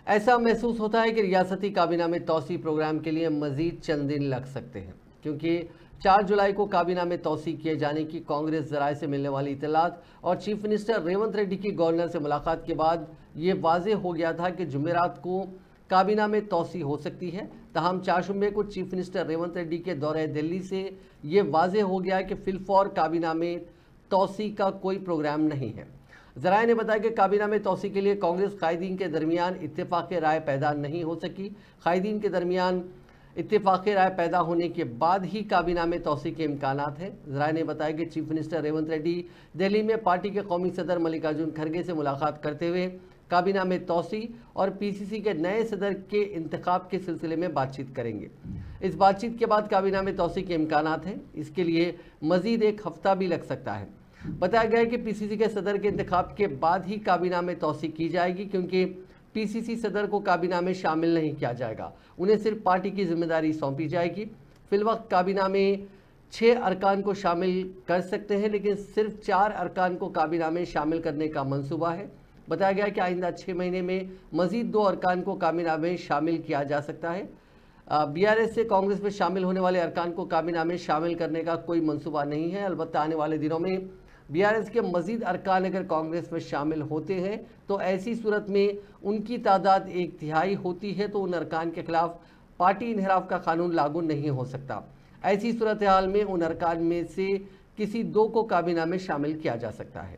ऐसा महसूस होता है कि रियासती काबीना में तौसी प्रोग्राम के लिए मजीद चंद दिन लग सकते हैं, क्योंकि 4 जुलाई को काबीना में तौसी किए जाने की कांग्रेस जराये से मिलने वाली इतलात और चीफ मिनिस्टर रेवंत रेड्डी की गवर्नर से मुलाकात के बाद ये वाजे हो गया था कि जुमेरात को काबीना में तौसी हो सकती है। तहम चारशंबे को चीफ मिनिस्टर रेवंत रेड्डी के दौरे दिल्ली से ये वाजे हो गया कि फिलफौर काबीना में तौसी का कोई प्रोग्राम नहीं है। जराये ने बताया कि काबीना में तौसी के लिए कांग्रेस कायदीन के दरमियान इत्तेफाक राय पैदा नहीं हो सकी। कायदीन के दरमियान इत्तेफाक राय पैदा होने के बाद ही काबीना में तौसी के इम्कानात हैं। जराये ने बताया कि चीफ मिनिस्टर रेवंत रेड्डी दिल्ली में पार्टी के कौमी सदर मल्लिकार्जुन खड़गे से मुलाकात करते हुए काबीना में तौसी और पीसीसी के नए सदर के इंतखाब के सिलसिले में बातचीत करेंगे। इस बातचीत के बाद काबीना में तौसी के इम्कानात हैं। इसके लिए मजीद एक हफ्ता भी लग सकता है। बताया गया है कि पीसीसी के सदर के इंतखाब के बाद ही काबीना में तौसी की जाएगी, क्योंकि पीसीसी सदर को काबीना में शामिल नहीं किया जाएगा, उन्हें सिर्फ पार्टी की जिम्मेदारी सौंपी जाएगी। फिलवक्त काबीना में 6 अरकान को शामिल कर सकते हैं, लेकिन सिर्फ 4 अरकान को काबीना में शामिल करने का मंसूबा है। बताया गया कि आइंदा 6 महीने में मजीद 2 अरकान को काबीना में शामिल किया जा सकता है। बीआरएस से कांग्रेस में शामिल होने वाले अरकान को काबीना में शामिल करने का कोई मंसूबा नहीं है। अलबत्ता आने वाले दिनों में बीआरएस के मजीद अरकान अगर कांग्रेस में शामिल होते हैं तो ऐसी सूरत में उनकी तादाद 1/3 होती है, तो उन अरकान के खिलाफ पार्टी इन्हिराफ का कानून लागू नहीं हो सकता। ऐसी सूरत हाल में उन अरकान में से किसी 2 को काबीना में शामिल किया जा सकता है।